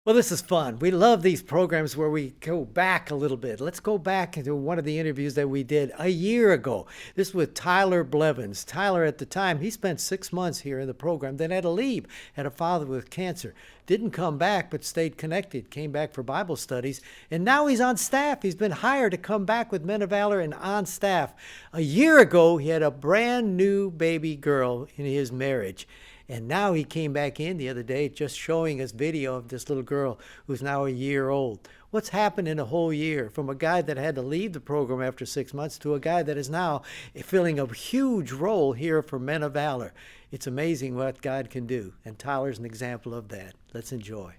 Well, this is fun. We love these programs where we go back a little bit. Let's go back into one of the interviews that we did a year ago. This with Tyler Blevins. Tyler, at the time, he spent 6 months here in the program, then had to leave, had a father with cancer. Didn't come back, but stayed connected, came back for Bible studies, and now he's on staff. He's been hired to come back with Men of Valor and on staff. A year ago, he had a brand new baby girl in his marriage. And now he came back in the other day just showing us video of this little girl who's now a year old. What's happened in a whole year from a guy that had to leave the program after 6 months to a guy that is now filling a huge role here for Men of Valor. It's amazing what God can do, and Tyler's an example of that. Let's enjoy.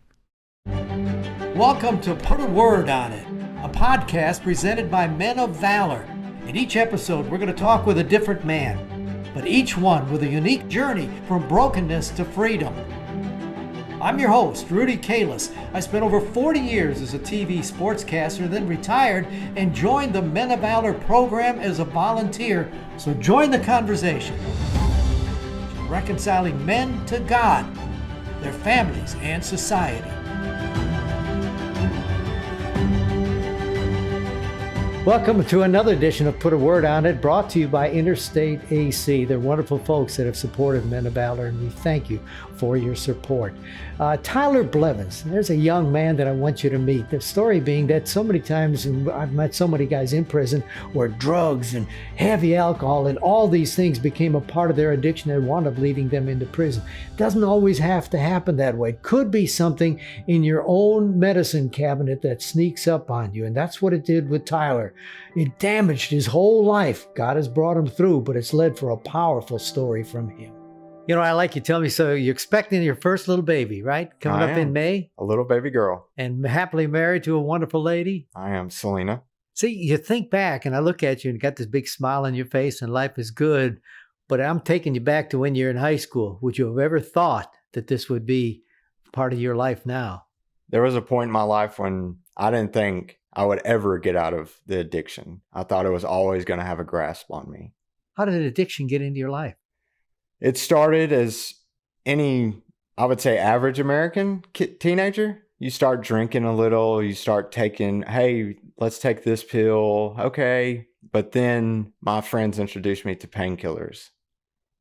Welcome to Put a Word on It, a podcast presented by Men of Valor. In each episode, we're going to talk with a different man, but each one with a unique journey from brokenness to freedom. I'm your host, Rudy Kalis. I spent over 40 years as a TV sportscaster, then retired and joined the Men of Valor program as a volunteer. So join the conversation. Reconciling men to God, their families, and society. Welcome to another edition of Put a Word on It, brought to you by Interstate AC. They're wonderful folks that have supported Men of Valor, and we thank you for your support. Tyler Blevins, there's a young man that I want you to meet. The story being that so many times, and I've met so many guys in prison where drugs and heavy alcohol and all these things became a part of their addiction and wound up leading them into prison. Doesn't always have to happen that way. It could be something in your own medicine cabinet that sneaks up on you, and that's what it did with Tyler. It damaged his whole life. God has brought him through, but it's led for a powerful story from him. You know, I like you tell me, so you're expecting your first little baby, right? Coming up in May? A little baby girl. And happily married to a wonderful lady? I am, Selena. See, you think back and I look at you and got this big smile on your face and life is good, but I'm taking you back to when you're in high school. Would you have ever thought that this would be part of your life now? There was a point in my life when I didn't think I would ever get out of the addiction. I thought it was always going to have a grasp on me. How did addiction get into your life? It started as any, I would say, average American teenager. You start drinking a little, you start taking, hey, let's take this pill. Okay. But then my friends introduced me to painkillers.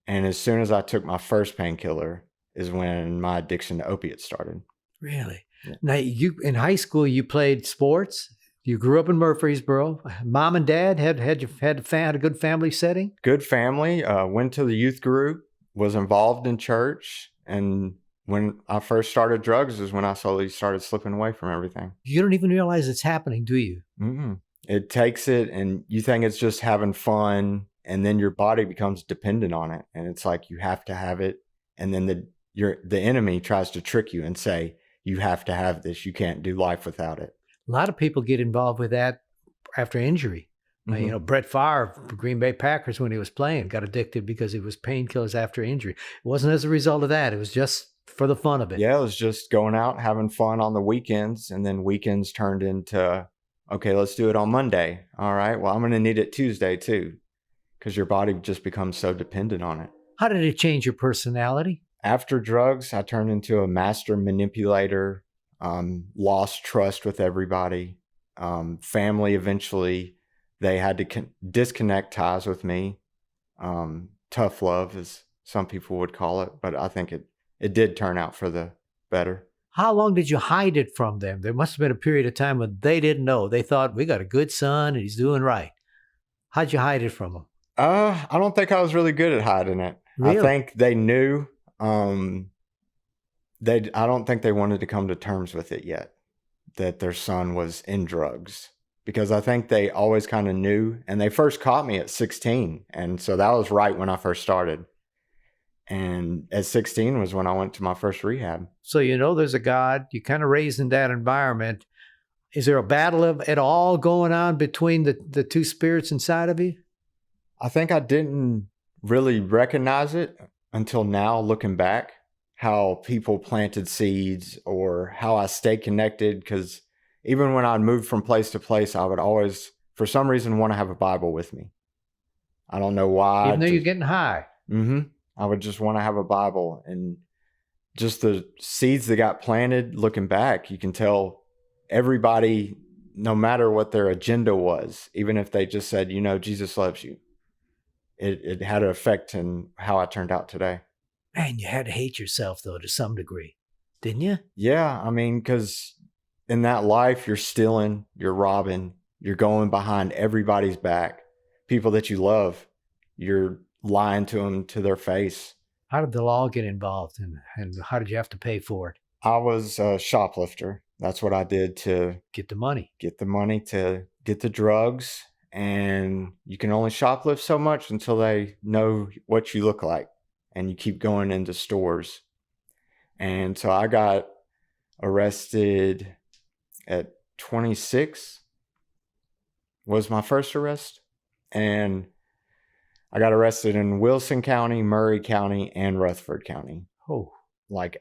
And as soon as I took my first painkiller is when my addiction to opiates started. Really? Yeah. Now, you in high school, you played sports. You grew up in Murfreesboro. Mom and dad had a good family setting? Good family. Went to the youth group, was involved in church. And when I first started drugs is when I slowly started slipping away from everything. You don't even realize it's happening, do you? Mm-mm. It takes it and you think it's just having fun. And then your body becomes dependent on it. And it's like you have to have it. And then the enemy tries to trick you and say, you have to have this. You can't do life without it. A lot of people get involved with that after injury. Mm-hmm. You know, Brett Favre, Green Bay Packers, when he was playing, got addicted because it was painkillers after injury. It wasn't as a result of that. It was just for the fun of it. Yeah, it was just going out, having fun on the weekends. And then weekends turned into, okay, let's do it on Monday. All right, well, I'm going to need it Tuesday too, because your body just becomes so dependent on it. How did it change your personality? After drugs, I turned into a master manipulator. Lost trust with everybody. Family eventually, they had to disconnect ties with me. Tough love, as some people would call it, but I think it did turn out for the better. How long did you hide it from them? There must have been a period of time when they didn't know. They thought, we got a good son and he's doing right. How'd you hide it from them? I don't think I was really good at hiding it. Really? I think they knew. I don't think they wanted to come to terms with it yet, that their son was in drugs, because I think they always kind of knew, and they first caught me at 16. And so that was right when I first started. And at 16 was when I went to my first rehab. So, you know, there's a God, you kind of raised in that environment. Is there a battle at all going on between the two spirits inside of you? I think I didn't really recognize it until now, looking back. How people planted seeds or how I stayed connected. Because even when I'd move from place to place, I would always, for some reason, want to have a Bible with me. I don't know why. Even though you're getting high. Mm-hmm. I would just want to have a Bible. And just the seeds that got planted, looking back, you can tell everybody, no matter what their agenda was, even if they just said, Jesus loves you, it had an effect in how I turned out today. Man, you had to hate yourself, though, to some degree, didn't you? Yeah, I mean, because in that life, you're stealing, you're robbing, you're going behind everybody's back. People that you love, you're lying to them to their face. How did the law get involved, and how did you have to pay for it? I was a shoplifter. That's what I did to Get the money. To get the drugs. And you can only shoplift so much until they know what you look like. And you keep going into stores. And so I got arrested at 26 was my first arrest. And I got arrested in Wilson County, Murray County, and Rutherford County. Oh. Like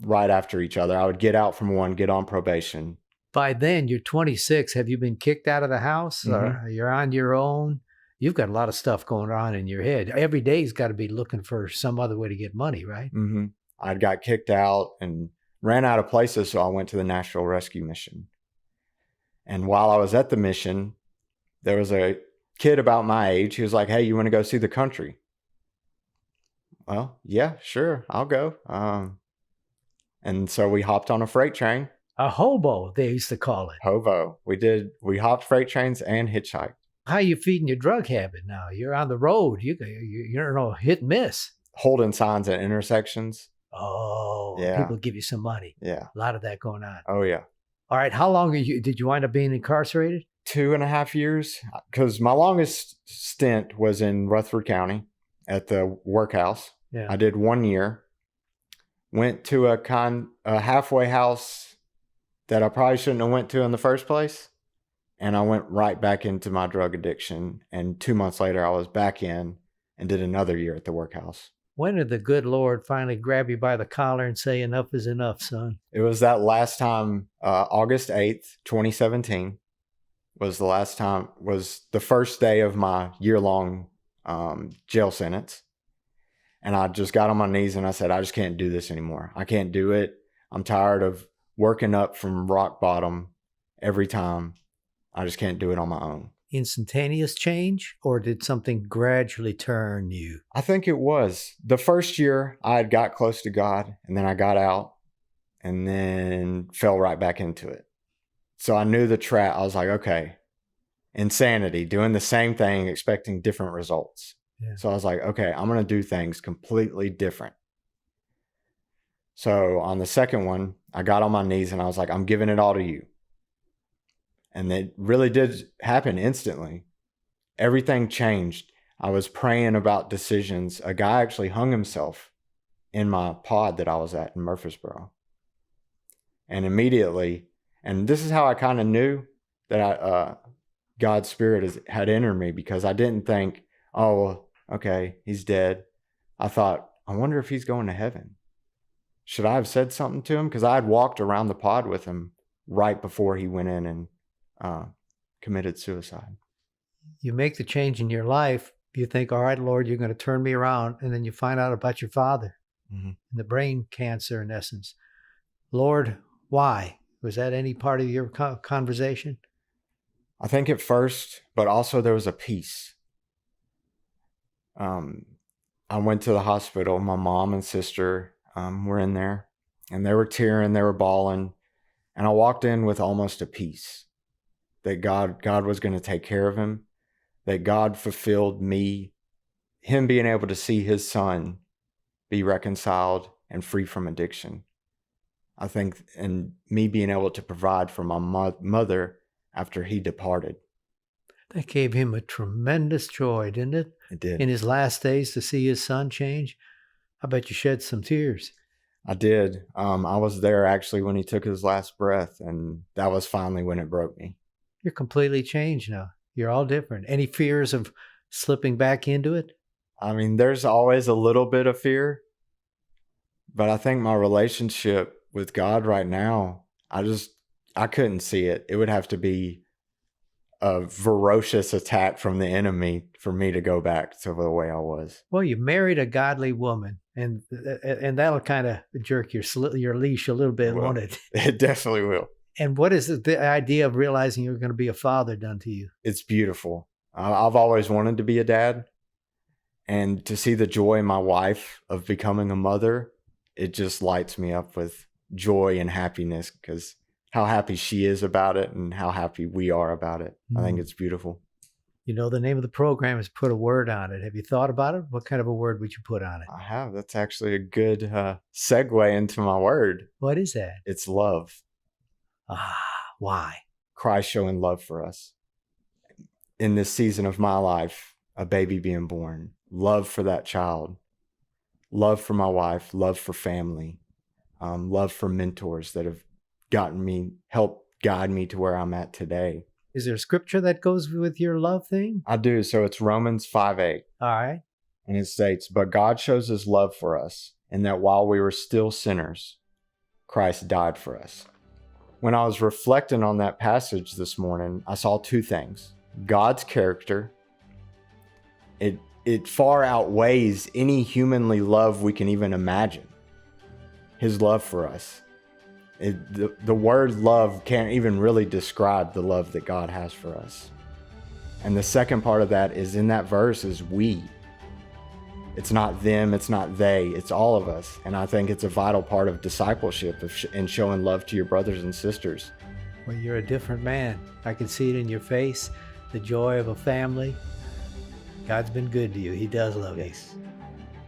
right after each other. I would get out from one, get on probation. By then, you're 26. Have you been kicked out of the house? Or you're on your own? You've got a lot of stuff going on in your head. Every day's got to be looking for some other way to get money, right? Mm-hmm. I got kicked out and ran out of places, so I went to the National Rescue Mission. And while I was at the mission, there was a kid about my age. He was like, "Hey, you want to go see the country?" Well, yeah, sure, I'll go. And so we hopped on a freight train. A hobo, they used to call it. Hobo. We hopped freight trains and hitchhiked. How are you feeding your drug habit now? You're on the road. You're no hit and miss. Holding signs at intersections. Oh, yeah. People give you some money. Yeah. A lot of that going on. Oh, yeah. All right. How long did you wind up being incarcerated? 2.5 years. Because my longest stint was in Rutherford County at the workhouse. Yeah. I did 1 year. Went to a halfway house that I probably shouldn't have went to in the first place. And I went right back into my drug addiction. And 2 months later, I was back in and did another year at the workhouse. When did the good Lord finally grab you by the collar and say, enough is enough, son? It was that last time, August 8th, 2017 was the first day of my year-long jail sentence. And I just got on my knees and I said, I just can't do this anymore. I can't do it. I'm tired of working up from rock bottom every time. I just can't do it on my own. Instantaneous change, or did something gradually turn you? I think it was. The first year I had got close to God, and then I got out and then fell right back into it. So I knew the trap. I was like, okay, insanity, doing the same thing, expecting different results. Yeah. So I was like, okay, I'm going to do things completely different. So on the second one, I got on my knees and I was like, I'm giving it all to you. And it really did happen instantly. Everything changed. I was praying about decisions. A guy actually hung himself in my pod that I was at in Murfreesboro. And immediately, and this is how I kind of knew that God's Spirit had entered me, because I didn't think, oh, well, okay, he's dead. I thought, I wonder if he's going to heaven. Should I have said something to him? Because I had walked around the pod with him right before he went in and committed suicide. You make the change in your life. You think, all right, Lord, you're going to turn me around. And then you find out about your father and the brain cancer, in essence. Lord, why? Was that any part of your conversation? I think at first, but also there was a peace. I went to the hospital. My mom and sister were in there, and they were tearing, they were bawling. And I walked in with almost a peace that God was going to take care of him, that God fulfilled him being able to see his son be reconciled and free from addiction. I think, and me being able to provide for my mother after he departed. That gave him a tremendous joy, didn't it? It did. In his last days, to see his son change. I bet you shed some tears. I did. I was there actually when he took his last breath, and that was finally when it broke me. You're completely changed now. You're all different. Any fears of slipping back into it? I mean, there's always a little bit of fear, but I think my relationship with God right now, I couldn't see it. It would have to be a ferocious attack from the enemy for me to go back to the way I was. Well, you married a godly woman, and that'll kind of jerk your leash a little bit, won't it? It definitely will. And what is the idea of realizing you're going to be a father done to you? It's beautiful. I've always wanted to be a dad, and to see the joy in my wife of becoming a mother, it just lights me up with joy and happiness, because how happy she is about it and how happy we are about it. I think it's beautiful. You know, the name of the program is Put a Word on It. Have you thought about it? What kind of a word would you put on it? I have. That's actually a good segue into my word. What is that? It's love. Why? Christ showing love for us. In this season of my life, a baby being born, love for that child, love for my wife, love for family, love for mentors that have helped guide me to where I'm at today. Is there a scripture that goes with your love thing? I do. So it's Romans 5:8. All right. And it states, "But God shows his love for us, in that while we were still sinners, Christ died for us." When I was reflecting on that passage this morning, I saw two things. God's character. It far outweighs any humanly love we can even imagine. His love for us. The word love can't even really describe the love that God has for us. And the second part of that is in that verse is we. It's not them, it's not they, it's all of us. And I think it's a vital part of discipleship and showing love to your brothers and sisters. Well, you're a different man. I can see it in your face, the joy of a family. God's been good to you. He does love you.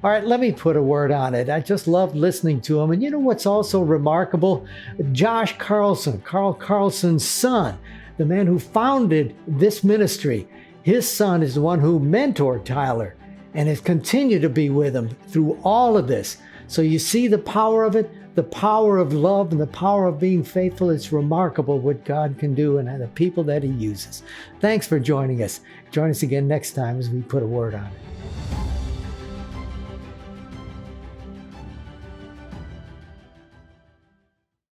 All right, let me put a word on it. I just loved listening to him. And you know what's also remarkable? Josh Carlson, Carl Carlson's son, the man who founded this ministry. His son is the one who mentored Tyler and has continued to be with him through all of this. So you see the power of it, the power of love and the power of being faithful. It's remarkable what God can do and the people that he uses. Thanks for joining us. Join us again next time as we put a word on it.